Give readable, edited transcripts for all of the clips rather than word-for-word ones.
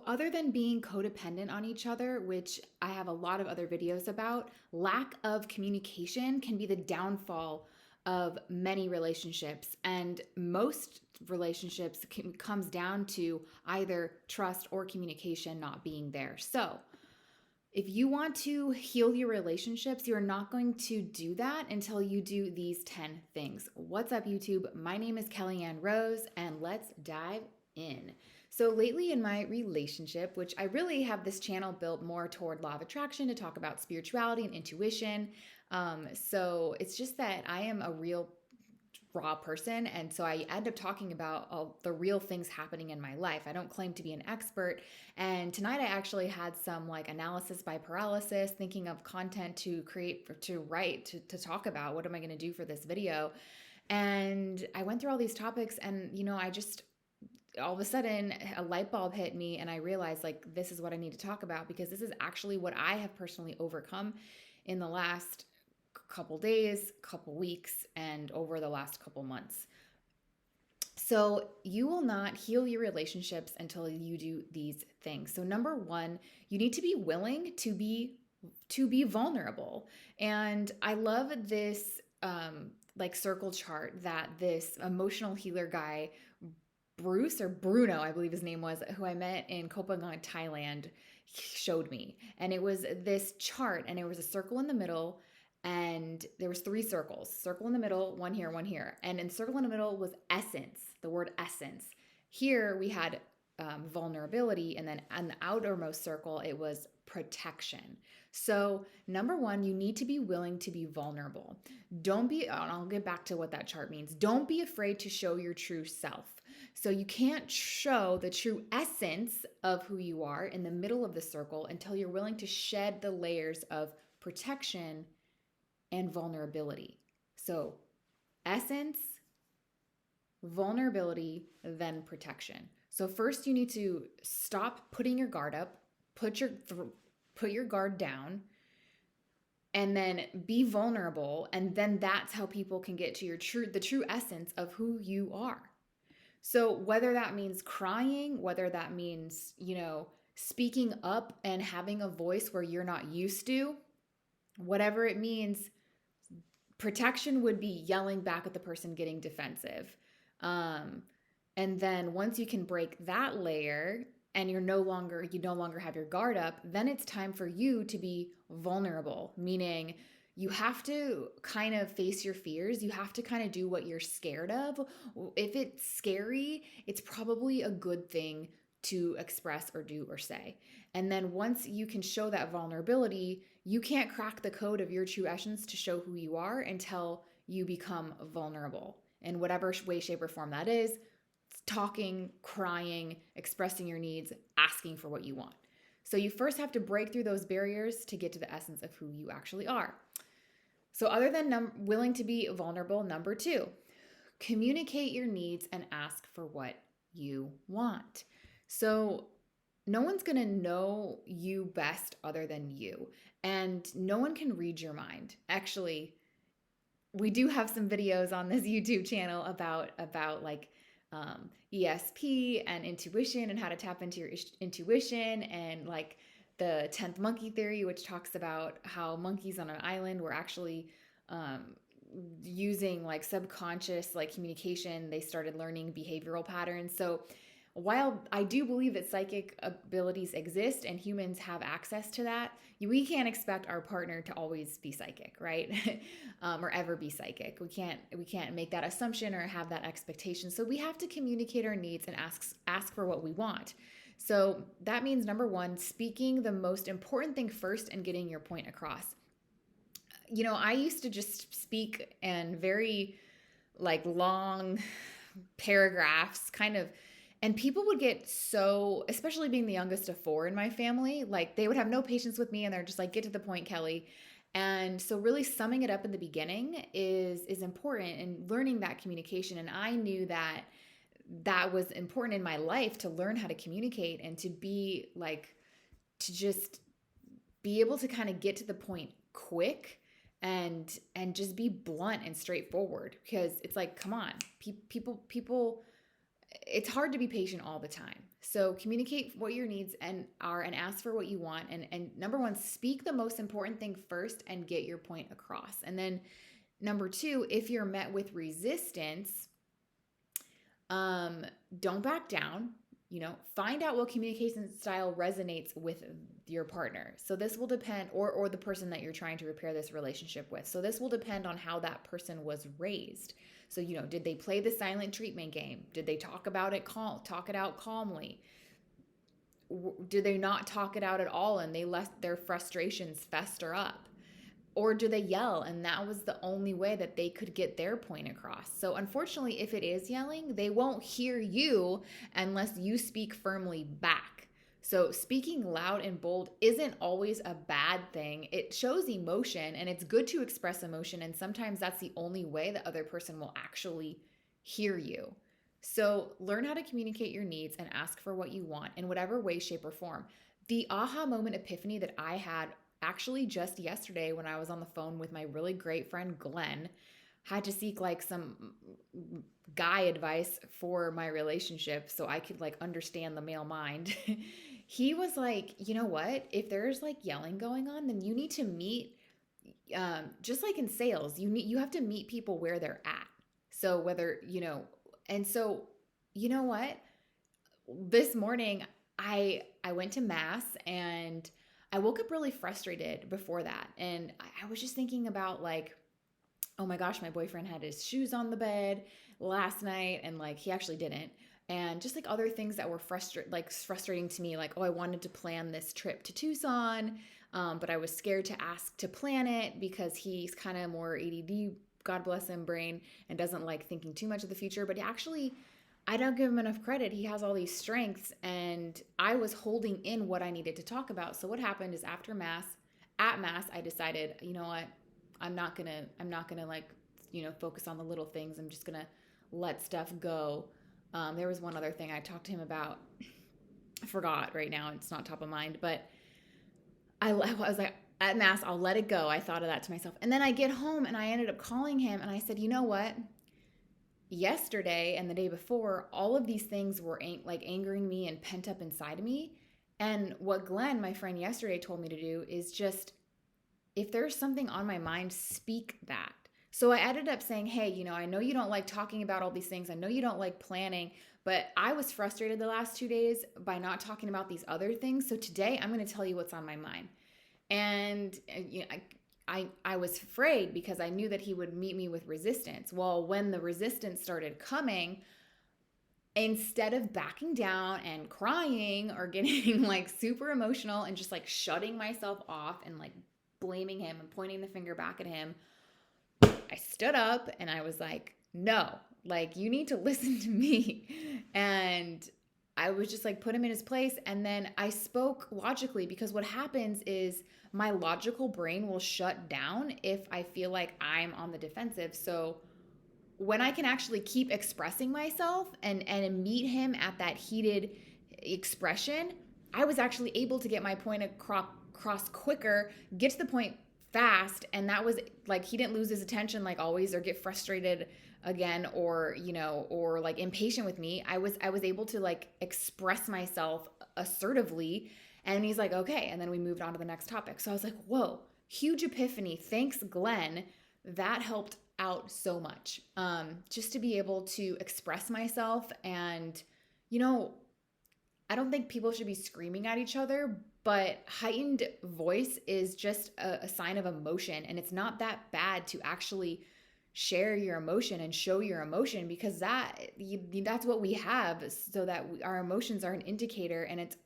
other than being codependent on each other, which I have a lot of other videos about, lack of communication can be the downfall of many relationships. And most relationships comes down to either trust or communication not being there. So, if you want to heal your relationships, you're not going to do that until you do these 10 things. What's up, YouTube? My name is Kellyann Rose, and let's dive in. So, lately in my relationship, which I really have this channel built more toward law of attraction to talk about spirituality and intuition. So, it's just that I am a real raw person, and so I end up talking about all the real things happening in my life. I don't claim to be an expert, and tonight I actually had some like analysis by paralysis, thinking of content to create, to write, to talk about what am I going to do for this video. And I went through all these topics, and I just all of a sudden a light bulb hit me, and I realized like this is what I need to talk about, because this is actually what I have personally overcome in the last couple days, couple weeks, and over the last couple months. So you will not heal your relationships until you do these things. So number one, you need to be willing to be vulnerable. And I love this like circle chart that this emotional healer guy, Bruce or Bruno, I believe his name was, who I met in Copenhagen, Thailand, showed me. And it was this chart, and there was a circle in the middle, and there was three circle in the middle, one here, and in the circle in the middle was essence, the word essence. Here we had vulnerability, and then on the outermost circle it was protection. So number one, you need to be willing to be vulnerable. Don't be, I'll get back to what that chart means. Don't be afraid to show your true self. So you can't show the true essence of who you are in the middle of the circle until you're willing to shed the layers of protection and vulnerability. So essence, vulnerability, then protection. So first you need to stop putting your guard up, put your guard down, and then be vulnerable, and then that's how people can get to the true essence of who you are. So whether that means crying, whether that means, speaking up and having a voice where you're not used to, whatever it means, protection would be yelling back at the person getting defensive. And then once you can break that layer and you no longer have your guard up, then it's time for you to be vulnerable, meaning you have to kind of face your fears. You have to kind of do what you're scared of. If it's scary, it's probably a good thing to express or do or say. And then once you can show that vulnerability, you can't crack the code of your true essence to show who you are until you become vulnerable in whatever way, shape, or form that is. Talking, crying, expressing your needs, asking for what you want. So you first have to break through those barriers to get to the essence of who you actually are. So other than willing to be vulnerable, number two, communicate your needs and ask for what you want. So no one's going to know you best other than you, and no one can read your mind. Actually, we do have some videos on this YouTube channel about like ESP and intuition and how to tap into your intuition, and like the 10th monkey theory, which talks about how monkeys on an island were actually using like subconscious like communication. They started learning behavioral patterns. So while I do believe that psychic abilities exist and humans have access to that, we can't expect our partner to always be psychic, right? Or ever be psychic. We can't make that assumption or have that expectation. So we have to communicate our needs and ask for what we want. So that means number one, speaking the most important thing first and getting your point across. I used to just speak in very like long paragraphs kind of. And people would get so, especially being the youngest of four in my family, like they would have no patience with me, and they're just like, get to the point, Kelly. And so really summing it up in the beginning is important, and learning that communication. And I knew that was important in my life, to learn how to communicate and to be like, to just be able to kind of get to the point quick and just be blunt and straightforward, because it's like, come on, people, it's hard to be patient all the time. So communicate what your needs and ask for what you want. And number one, speak the most important thing first and get your point across. And then number two, if you're met with resistance, don't back down. Find out what communication style resonates with your partner. So this will depend, or the person that you're trying to repair this relationship with. So this will depend on how that person was raised. So, did they play the silent treatment game? Did they talk it out calmly? Do they not talk it out at all and they let their frustrations fester up? Or do they yell and that was the only way that they could get their point across? So unfortunately, if it is yelling, they won't hear you unless you speak firmly back. So speaking loud and bold isn't always a bad thing. It shows emotion and it's good to express emotion, and sometimes that's the only way the other person will actually hear you. So learn how to communicate your needs and ask for what you want in whatever way, shape, or form. The aha moment epiphany that I had actually just yesterday when I was on the phone with my really great friend Glenn, had to seek like some guy advice for my relationship so I could like understand the male mind. He was like, you know what? If there's like yelling going on, then you need to meet, just like in sales, you have to meet people where they're at. So whether, and so you know what? This morning I went to mass and I woke up really frustrated before that. And I was just thinking about like, oh my gosh, my boyfriend had his shoes on the bed last night and like he actually didn't. And just like other things that were frustrating to me, like, oh, I wanted to plan this trip to Tucson, but I was scared to ask to plan it because he's kind of more ADD, God bless him, brain, and doesn't like thinking too much of the future. But actually, I don't give him enough credit. He has all these strengths, and I was holding in what I needed to talk about. So what happened is at mass, I decided, you know what, I'm not gonna like, focus on the little things. I'm just gonna let stuff go. There was one other thing I talked to him about. I forgot right now. It's not top of mind, but I was like, at mass, I'll let it go. I thought of that to myself. And then I get home and I ended up calling him and I said, you know what? Yesterday and the day before, all of these things were like angering me and pent up inside of me. And what Glenn, my friend yesterday, told me to do is just, if there's something on my mind, speak that. So I ended up saying, hey, I know you don't like talking about all these things. I know you don't like planning, but I was frustrated the last 2 days by not talking about these other things. So today I'm going to tell you what's on my mind. And I was afraid because I knew that he would meet me with resistance. Well, when the resistance started coming, instead of backing down and crying or getting like super emotional and just like shutting myself off and like blaming him and pointing the finger back at him, I stood up and I was like, no, like you need to listen to me. And I was just like, put him in his place. And then I spoke logically, because what happens is my logical brain will shut down if I feel like I'm on the defensive. So when I can actually keep expressing myself and meet him at that heated expression, I was actually able to get my point across quicker, get to the point fast. And that was like, he didn't lose his attention like always or get frustrated again or or like impatient with me. I was able to like express myself assertively, and he's like, okay. And then we moved on to the next topic. So I was like, whoa, huge epiphany. Thanks, Glenn. That helped out so much. Just to be able to express myself. And I don't think people should be screaming at each other, but heightened voice is just a sign of emotion. And it's not that bad to actually share your emotion and show your emotion, because that's what we have, so that our emotions are an indicator, and it's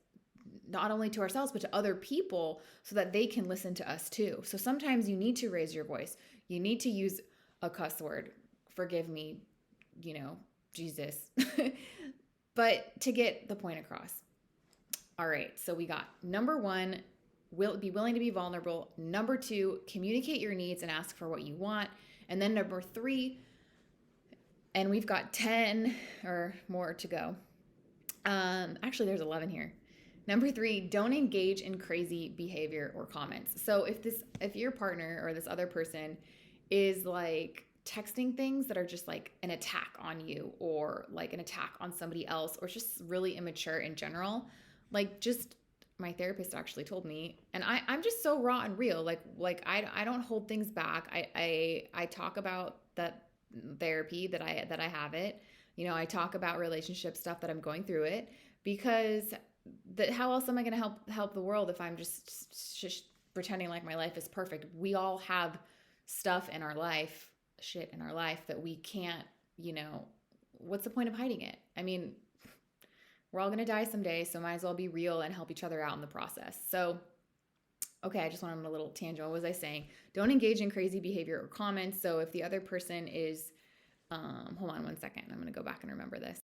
not only to ourselves but to other people, so that they can listen to us too. So sometimes you need to raise your voice. You need to use a cuss word. Forgive me, Jesus. But to get the point across. All right, so we got number 1, be willing to be vulnerable. Number 2, communicate your needs and ask for what you want. And then number 3, and we've got 10 or more to go. Actually, there's 11 here. Number 3, don't engage in crazy behavior or comments. So if your partner or this other person is like texting things that are just like an attack on you or like an attack on somebody else or just really immature in general. Like just my therapist actually told me, and I'm just so raw and real. I don't hold things back. I talk about that therapy that I have it. You know, I talk about relationship stuff that I'm going through it because that how else am I going to help the world if I'm just pretending like my life is perfect? We all have stuff in our life, shit in our life that we can't, you know, what's the point of hiding it? I mean, we're all going to die someday, so might as well be real and help each other out in the process. So, okay, I just went on a little tangent. What was I saying? Don't engage in crazy behavior or comments. So if the other person is, hold on one second. I'm going to go back and remember this.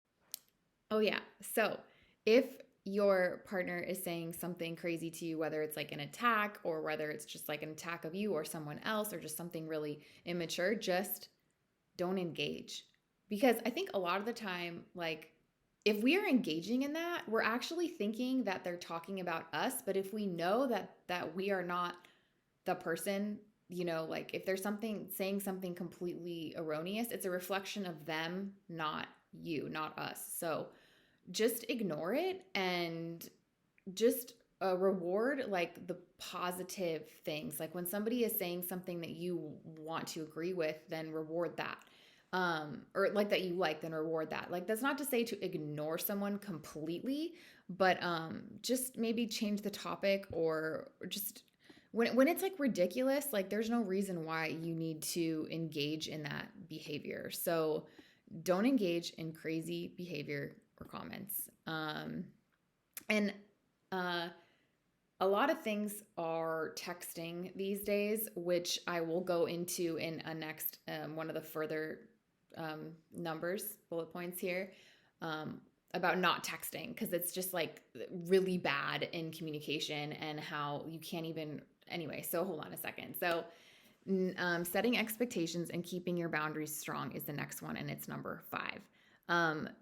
Oh, yeah. So if your partner is saying something crazy to you, whether it's like an attack or whether it's just like an attack of you or someone else or just something really immature, just don't engage. Because I think a lot of the time, like, if we are engaging in that, we're actually thinking that they're talking about us. But if we know that we are not the person, you know, like if there's something saying something completely erroneous, it's a reflection of them, not you, not us. So just ignore it and just reward like the positive things. Like when somebody is saying something that you want to agree with, then reward that. Or like that you like, then reward that. Like that's not to say to ignore someone completely, but just maybe change the topic or just when it's like ridiculous, like there's no reason why you need to engage in that behavior. So don't engage in crazy behavior or comments. And uh, a lot of things are texting these days, which I will go into in a next one of the further bullet points here, about not texting because it's just like really bad in communication and how you can't even. Anyway, so hold on a second. So setting expectations and keeping your boundaries strong is the next one, and it's number 5.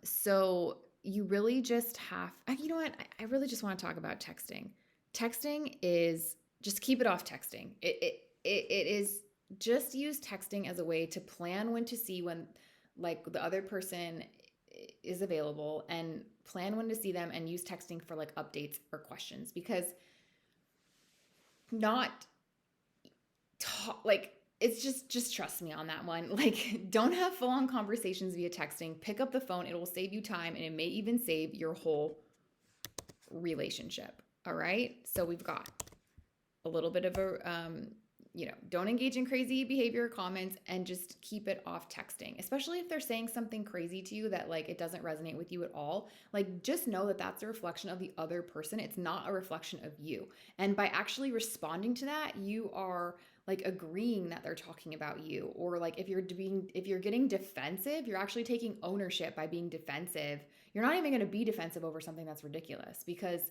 So you really just have, you know what? I really just want to talk about texting. Texting is just keep it off texting. It is just use texting as a way to plan when to see when like the other person is available and plan when to see them and use texting for like updates or questions because not like it's just trust me on that one. Like don't have full-on conversations via texting. Pick up the phone. It will save you time and it may even save your whole relationship. All right? So we've got a little bit of a don't engage in crazy behavior or comments and just keep it off texting, especially if they're saying something crazy to you that like it doesn't resonate with you at all. Like just know that that's a reflection of the other person. It's not a reflection of you. And by actually responding to that, you are like agreeing that they're talking about you. Or like if you're getting defensive, you're actually taking ownership by being defensive. You're not even going to be defensive over something that's ridiculous because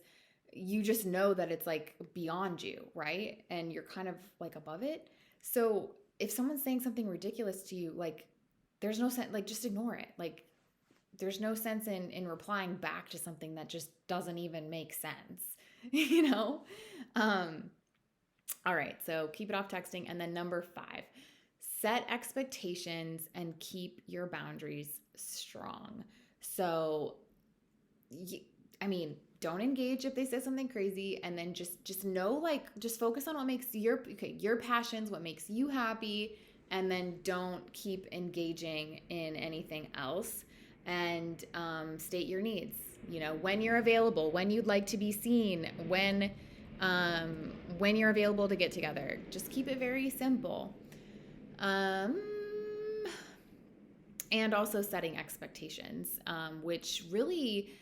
you just know that it's like beyond you, right? And you're kind of like above it. So if someone's saying something ridiculous to you, like there's no sense, like just ignore it. Like there's no sense in replying back to something that just doesn't even make sense, you know? All right, so keep it off texting. And then number 5, set expectations and keep your boundaries strong. So, don't engage if they say something crazy, and then just know, like, just focus on what makes your passions, what makes you happy, and then don't keep engaging in anything else. And state your needs. You know, when you're available, when you'd like to be seen, when you're available to get together. Just keep it very simple. And also setting expectations, which really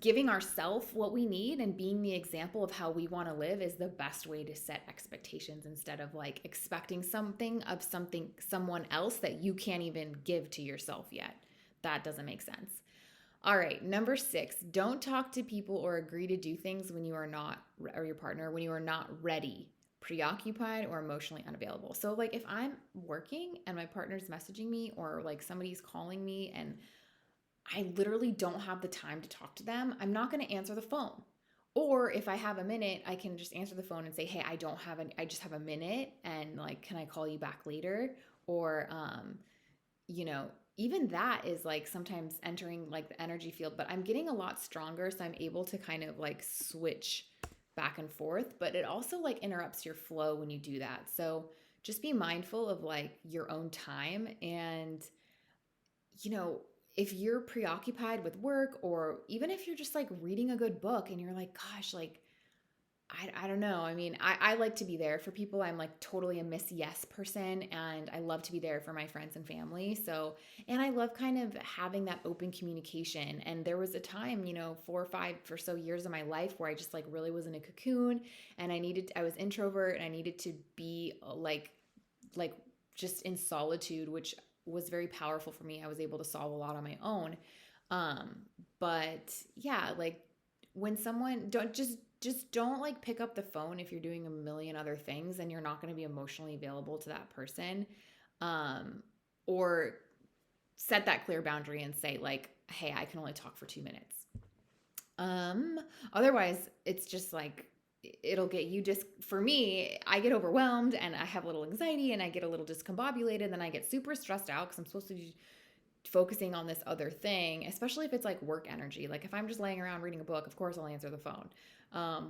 giving ourselves what we need and being the example of how we want to live is the best way to set expectations instead of like expecting someone else that you can't even give to yourself yet. That doesn't make sense. All right, number 6, don't talk to people or agree to do things when you are not, or your partner, when you are not ready, preoccupied, or emotionally unavailable. So like if I'm working and my partner's messaging me or like somebody's calling me and I literally don't have the time to talk to them, I'm not going to answer the phone. Or if I have a minute, I can just answer the phone and say, hey, I just have a minute and like, can I call you back later? or you know, even that is like sometimes entering like the energy field, but I'm getting a lot stronger. So I'm able to kind of like switch back and forth, but it also like interrupts your flow when you do that. So just be mindful of like your own time. And, you know, if you're preoccupied with work, or even if you're just like reading a good book and you're like, gosh, like I don't know. I mean, I like to be there for people. I'm like totally a Miss Yes person, and I love to be there for my friends and family. So, and I love kind of having that open communication. And there was a time, you know, 4 or 5 or so years of my life where I just like really was in a cocoon, and I was introvert, and I needed to be like just in solitude, which was very powerful for me. I was able to solve a lot on my own. Um, but yeah, like when someone don't don't like pick up the phone if you're doing a million other things and you're not going to be emotionally available to that person. Um, or set that clear boundary and say like, hey, I can only talk for 2 minutes. Um, Otherwise it's just like it'll get you just for me, I get overwhelmed and I have a little anxiety and I get a little discombobulated, then I get super stressed out because I'm supposed to be focusing on this other thing, especially if it's like work energy. Like if I'm just laying around reading a book, of course I'll answer the phone.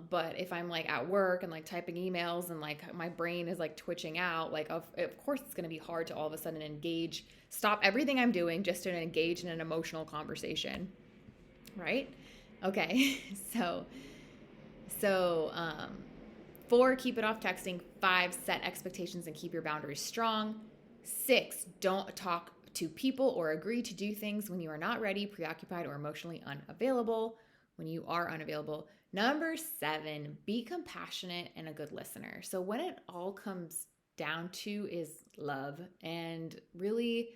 But if I'm like at work and like typing emails and like my brain is like twitching out, like of course it's going to be hard to all of a sudden engage, stop everything I'm doing just to engage in an emotional conversation, right? Okay, so so um, 4, keep it off texting. 5, set expectations and keep your boundaries strong. 6, don't talk to people or agree to do things when you are not ready, preoccupied, or emotionally unavailable. When you are unavailable. Number 7, be compassionate and a good listener. So when it all comes down to is love, and really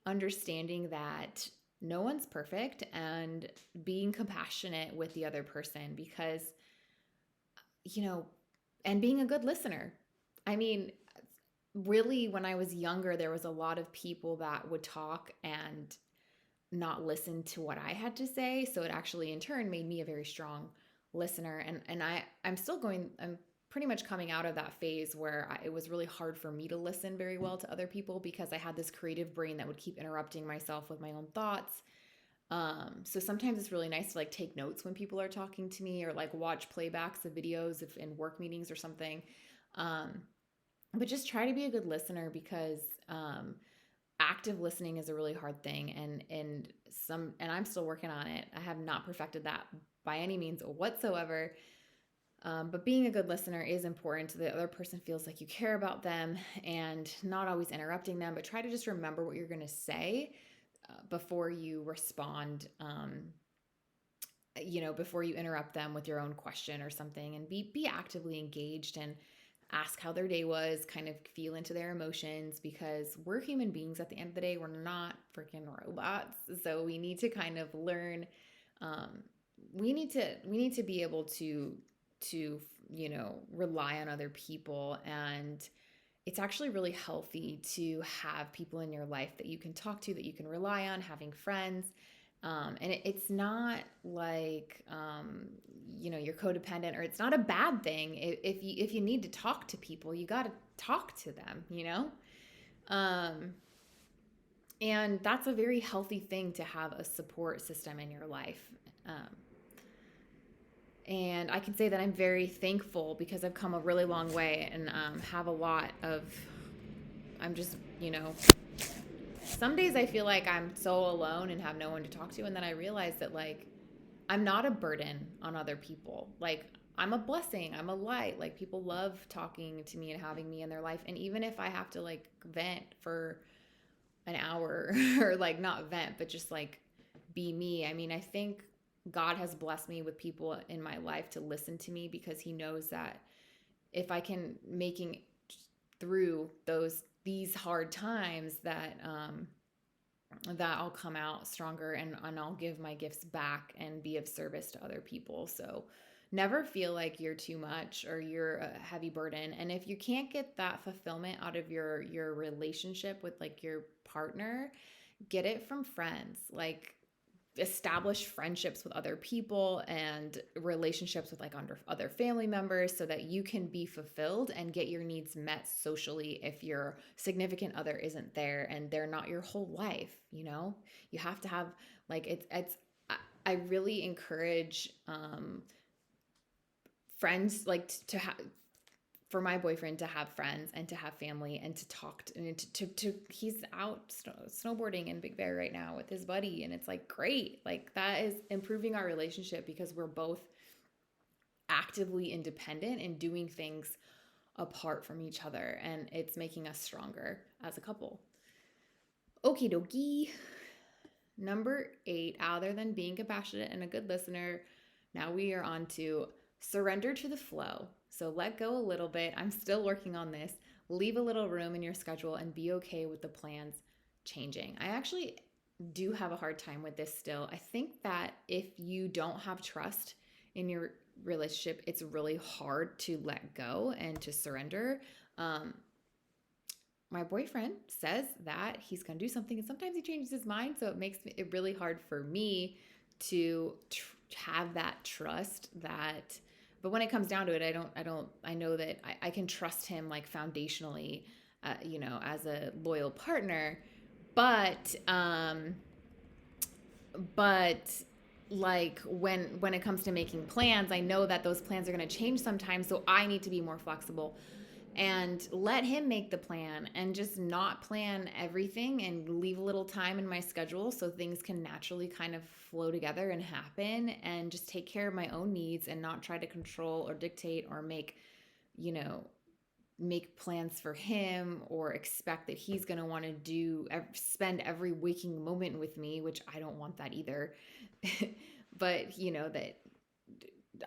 understanding that no one's perfect, and being compassionate with the other person, because you know, and being a good listener. I mean, really, when I was younger, there was a lot of people that would talk and not listen to what I had to say. So it actually, in turn, made me a very strong listener. I'm pretty much coming out of that phase where it was really hard for me to listen very well to other people because I had this creative brain that would keep interrupting myself with my own thoughts. So sometimes it's really nice to like take notes when people are talking to me, or like watch playbacks of videos if in work meetings or something. Um, but just try to be a good listener, because active listening is a really hard thing, and I'm still working on it. I have not perfected that by any means whatsoever. But being a good listener is important. The other person feels like you care about them, and not always interrupting them, but try to just remember what you're going to say before you respond, before you interrupt them with your own question or something, and be actively engaged and ask how their day was, kind of feel into their emotions, because we're human beings at the end of the day. We're not freaking robots. So we need to kind of learn, um, we need to be able to rely on other people. And it's actually really healthy to have people in your life that you can talk to, that you can rely on, having friends. It's not like, you're codependent, or it's not a bad thing. If you need to talk to people, you got to talk to them. Um, and that's a very healthy thing, to have a support system in your life. Um, and I can say that I'm very thankful, because I've come a really long way, and have a lot of, I'm just, some days I feel like I'm so alone and have no one to talk to. And then I realize that, like, I'm not a burden on other people. Like, I'm a blessing. I'm a light. Like, people love talking to me and having me in their life. And even if I have to, like, vent for an hour or, like, not vent, but just, like, be me. I mean, I think God has blessed me with people in my life to listen to me, because he knows that if I can making through these hard times, that I'll come out stronger, and I'll give my gifts back and be of service to other people. So never feel like you're too much or you're a heavy burden. And if you can't get that fulfillment out of your relationship with like your partner, get it from friends. Like, establish friendships with other people and relationships with like under other family members so that you can be fulfilled and get your needs met socially if your significant other isn't there and they're not your whole life, you know? You have to have like it's I really encourage friends like to have for my boyfriend to have friends and to have family and to talk to, and to he's out snowboarding in Big Bear right now with his buddy, and it's like great, like that is improving our relationship because we're both actively independent and doing things apart from each other, and it's making us stronger as a couple. Okie dokie. Number 8, other than being compassionate and a good listener, now we are on to surrender to the flow. So let go a little bit. I'm still working on this. Leave a little room in your schedule and be okay with the plans changing. I actually do have a hard time with this still. I think that if you don't have trust in your relationship, it's really hard to let go and to surrender. My boyfriend says that he's going to do something and sometimes he changes his mind, so it makes it really hard for me to have that trust that, but when it comes down to it, I know that I can trust him like foundationally, you know, as a loyal partner, but but like when it comes to making plans, I know that those plans are going to change sometimes, so I need to be more flexible and let him make the plan and just not plan everything and leave a little time in my schedule so things can naturally kind of flow together and happen, and just take care of my own needs and not try to control or dictate or make, you know, make plans for him or expect that he's going to want to spend every waking moment with me, which I don't want that either. But you know that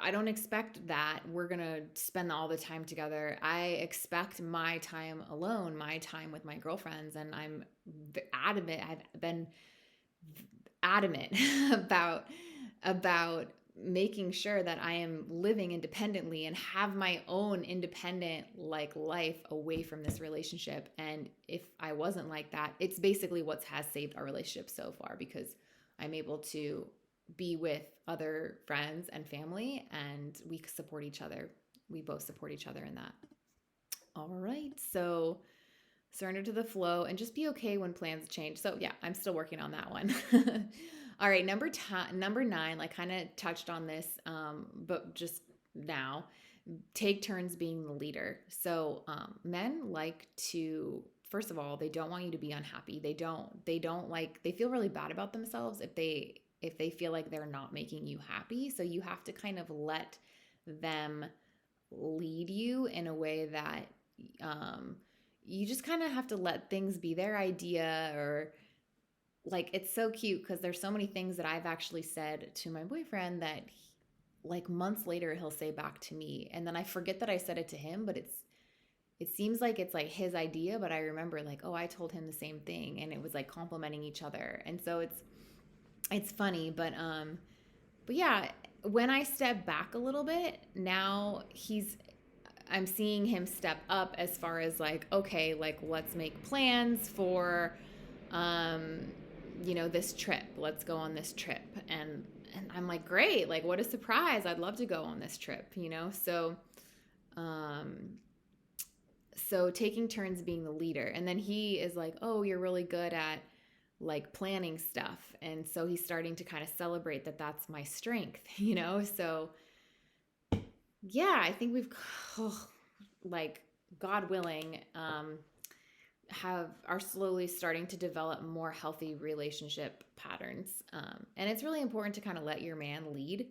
I don't expect that we're going to spend all the time together. I expect my time alone, my time with my girlfriends, and I'm adamant. I've been adamant about making sure that I am living independently and have my own independent like life away from this relationship. And if I wasn't like that, it's basically what has saved our relationship so far, because I'm able to be with other friends and family and we support each other. We both support each other in that. All right. So surrender to the flow and just be okay when plans change. So yeah, I'm still working on that one. All right, number 9, like kind of touched on this, but just now, take turns being the leader. So men like to, first of all, they don't want you to be unhappy. They feel really bad about themselves if they feel like they're not making you happy. So you have to kind of let them lead you in a way that you just kind of have to let things be their idea, or like it's so cute because there's so many things that I've actually said to my boyfriend that like months later he'll say back to me, and then I forget that I said it to him, but it seems like it's like his idea, but I remember like, oh, I told him the same thing, and it was like complimenting each other. And so it's funny, but yeah, when I step back a little bit, now I'm seeing him step up as far as like, okay, like let's make plans for um you know, this trip. Let's go on this trip. And I'm like, great, like what a surprise. I'd love to go on this trip, you know? Um so taking turns being the leader. And then he is like, "Oh, you're really good at like planning stuff." And so he's starting to kind of celebrate that that's my strength, you know? So yeah, I think we've oh, like God willing, are slowly starting to develop more healthy relationship patterns. And it's really important to kind of let your man lead.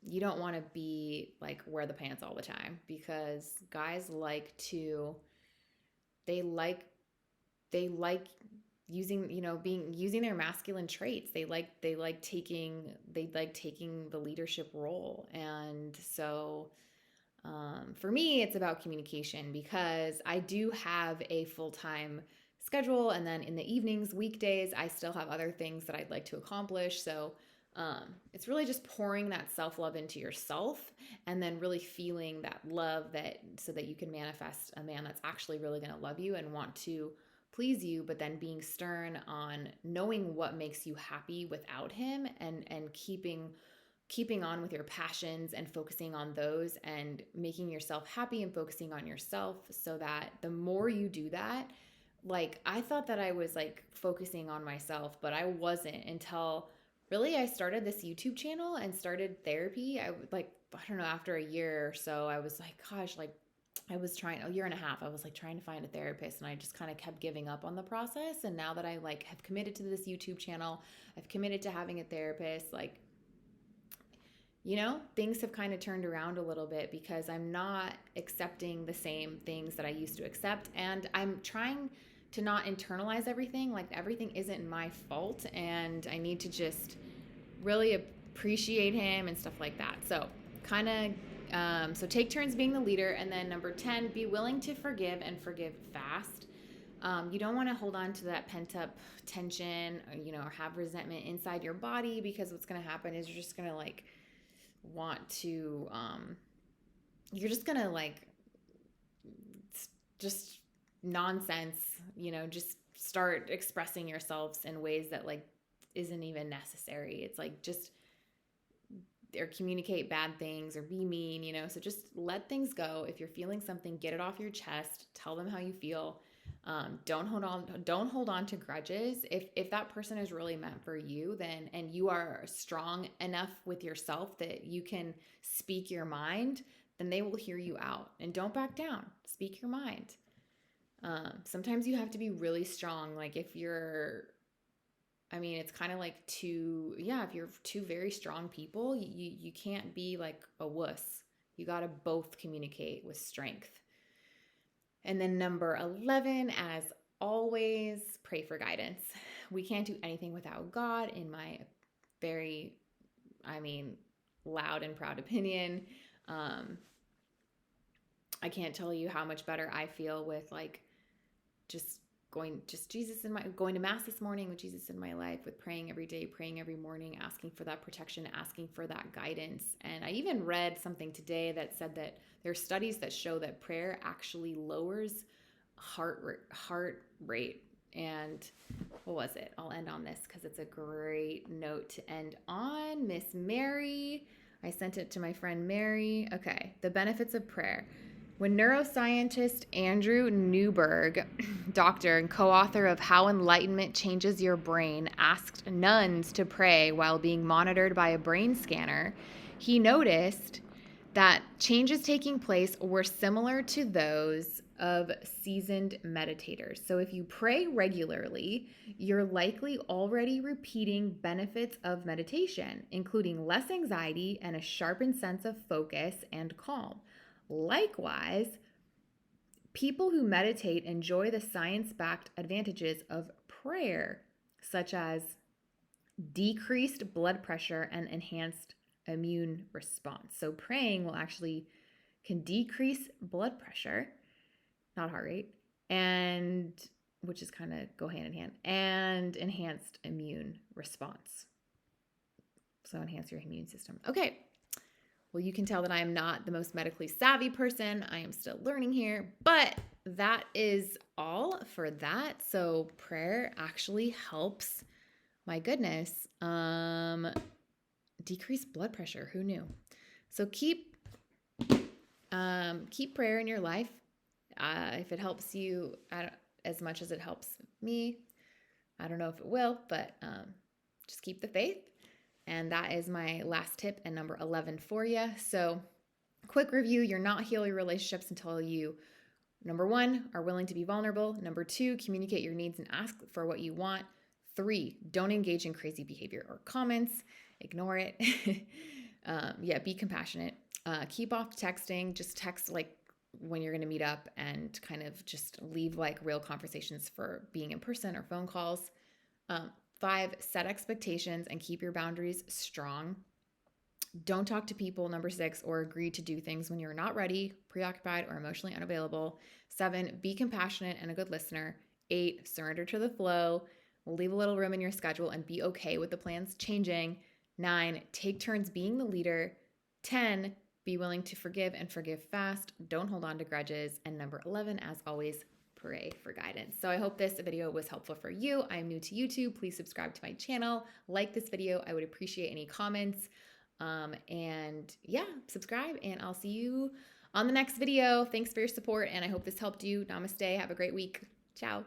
You don't want to be like wear the pants all the time, because guys they like they like using, you know, using their masculine traits. They like taking the leadership role. And so for me, it's about communication, because I do have a full-time schedule. And then in the evenings, weekdays, I still have other things that I'd like to accomplish. So it's really just pouring that self-love into yourself, and then really feeling that love so that you can manifest a man that's actually really going to love you and want to please you, but then being stern on knowing what makes you happy without him, and keeping on with your passions and focusing on those and making yourself happy and focusing on yourself, so that the more you do that, like I thought that I was like focusing on myself, but I wasn't until really I started this YouTube channel and started therapy. I would like, I don't know, after a year or so, I was like, gosh, like I was trying a year and a half, I was like trying to find a therapist, and I just kind of kept giving up on the process. And now that I like have committed to this YouTube channel, I've committed to having a therapist, like, things have kind of turned around a little bit because I'm not accepting the same things that I used to accept. And I'm trying to not internalize everything. Like everything isn't my fault. And I need to just really appreciate him and stuff like that. So kind of, so take turns being the leader. And then number 10, be willing to forgive and forgive fast. You don't want to hold on to that pent up tension, or have resentment inside your body, because what's going to happen is you're just going to like want to you're just gonna like just nonsense, just start expressing yourselves in ways that like isn't even necessary. It's like just, or communicate bad things or be mean, so just let things go. If you're feeling something, get it off your chest, tell them how you feel. Don't hold on to grudges. If that person is really meant for you, then, and you are strong enough with yourself that you can speak your mind, then they will hear you out. And don't back down. Speak your mind. Sometimes you have to be really strong. Like if it's kind of like if you're two very strong people, you can't be like a wuss. You got to both communicate with strength. And then number 11, as always, pray for guidance. We can't do anything without God, in my very, loud and proud opinion. I can't tell you how much better I feel with like going to mass this morning with Jesus in my life, with praying every day, praying every morning, asking for that protection, asking for that guidance. And I even read something today that said that there are studies that show that prayer actually lowers heart rate. And what was it? I'll end on this because it's a great note to end on. Miss Mary, I sent it to my friend Mary. Okay, the benefits of prayer. When neuroscientist Andrew Newberg, doctor and co-author of How Enlightenment Changes Your Brain, asked nuns to pray while being monitored by a brain scanner, he noticed that changes taking place were similar to those of seasoned meditators. So if you pray regularly, you're likely already repeating benefits of meditation, including less anxiety and a sharpened sense of focus and calm. Likewise, people who meditate enjoy the science-backed advantages of prayer, such as decreased blood pressure and enhanced immune response. So praying can decrease blood pressure, not heart rate, and which is kind of go hand in hand, and enhanced immune response. So enhance your immune system. Okay. Well, you can tell that I am not the most medically savvy person. I am still learning here, but that is all for that. So prayer actually helps, my goodness, decrease blood pressure. Who knew? So keep prayer in your life. If it helps you as much as it helps me, I don't know if it will, but just keep the faith. And that is my last tip and number 11 for you. So quick review, you're not healing your relationships until you, number 1, are willing to be vulnerable. Number 2, communicate your needs and ask for what you want. 3, don't engage in crazy behavior or comments. Ignore it. Be compassionate. Keep off texting. Just text like when you're going to meet up, and kind of just leave like real conversations for being in person or phone calls. 5, set expectations and keep your boundaries strong. Don't talk to people, number 6, or agree to do things when you're not ready, preoccupied, or emotionally unavailable. 7, be compassionate and a good listener. 8, surrender to the flow. Leave a little room in your schedule and be okay with the plans changing. 9, take turns being the leader. 10, be willing to forgive and forgive fast. Don't hold on to grudges. And number 11, as always, pray for guidance. So I hope this video was helpful for you. I'm new to YouTube. Please subscribe to my channel. Like this video. I would appreciate any comments. And yeah, subscribe, and I'll see you on the next video. Thanks for your support, and I hope this helped you. Namaste. Have a great week. Ciao.